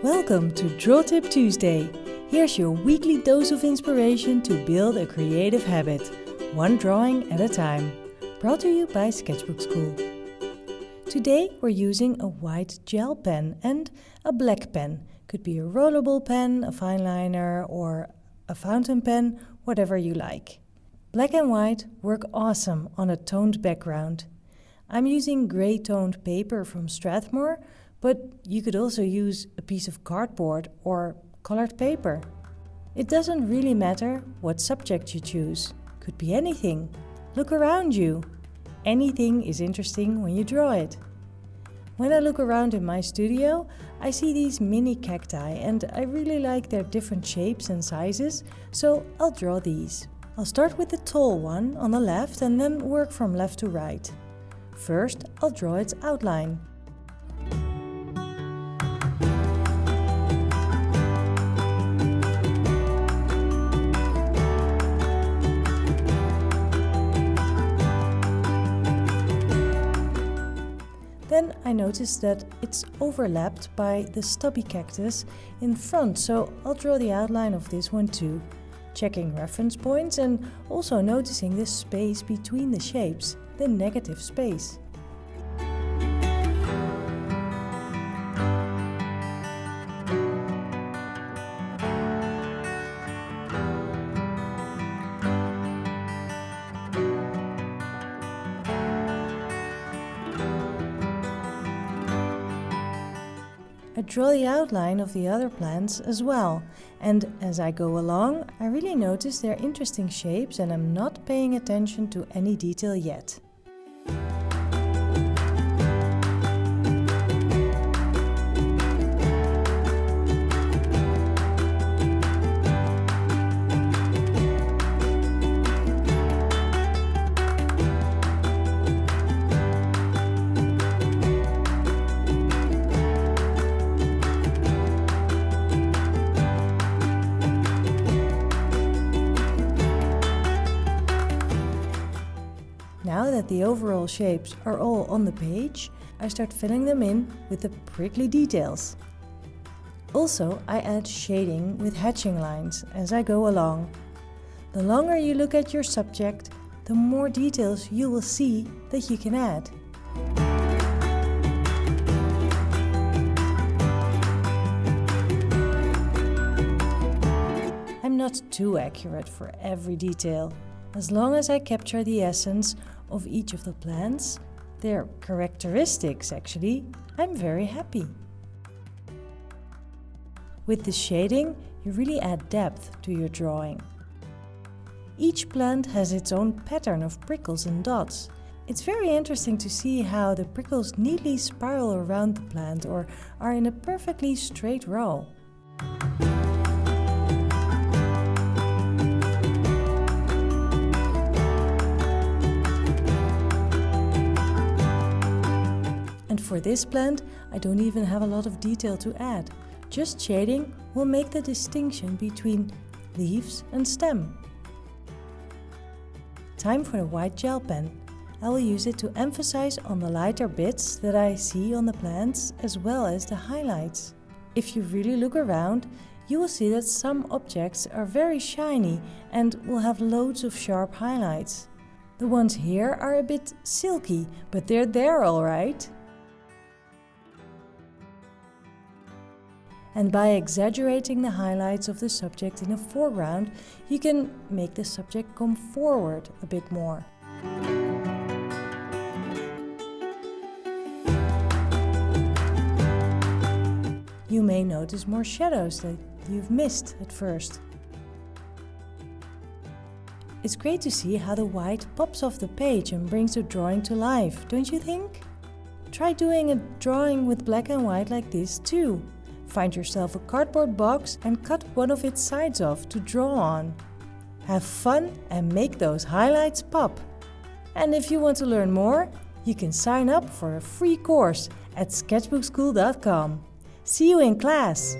Welcome to Draw Tip Tuesday. Here's your weekly dose of inspiration to build a creative habit, one drawing at a time. Brought to you by Sketchbook School. Today we're using a white gel pen and a black pen. Could be a rollerball pen, a fine liner, or a fountain pen, whatever you like. Black and white work awesome on a toned background. I'm using grey toned paper from Strathmore, but you could also use a piece of cardboard or colored paper. It doesn't really matter what subject you choose. Could be anything. Look around you. Anything is interesting when you draw it. When I look around in my studio, I see these mini cacti and I really like their different shapes and sizes, so I'll draw these. I'll start with the tall one on the left and then work from left to right. First, I'll draw its outline. Then I noticed that it's overlapped by the stubby cactus in front, so I'll draw the outline of this one too, checking reference points and also noticing the space between the shapes, the negative space. I draw the outline of the other plants as well, and as I go along, I really notice their interesting shapes and I'm not paying attention to any detail yet. Now that the overall shapes are all on the page, I start filling them in with the prickly details. Also, I add shading with hatching lines as I go along. The longer you look at your subject, the more details you will see that you can add. I'm not too accurate for every detail. As long as I capture the essence of each of the plants, their characteristics actually, I'm very happy. With the shading, you really add depth to your drawing. Each plant has its own pattern of prickles and dots. It's very interesting to see how the prickles neatly spiral around the plant or are in a perfectly straight row. And for this plant, I don't even have a lot of detail to add. Just shading will make the distinction between leaves and stem. Time for the white gel pen. I will use it to emphasize on the lighter bits that I see on the plants as well as the highlights. If you really look around, you will see that some objects are very shiny and will have loads of sharp highlights. The ones here are a bit silky, but they're there all right. And by exaggerating the highlights of the subject in the foreground, you can make the subject come forward a bit more. You may notice more shadows that you've missed at first. It's great to see how the white pops off the page and brings the drawing to life, don't you think? Try doing a drawing with black and white like this too. Find yourself a cardboard box and cut one of its sides off to draw on. Have fun and make those highlights pop. And if you want to learn more, you can sign up for a free course at sketchbookschool.com. See you in class!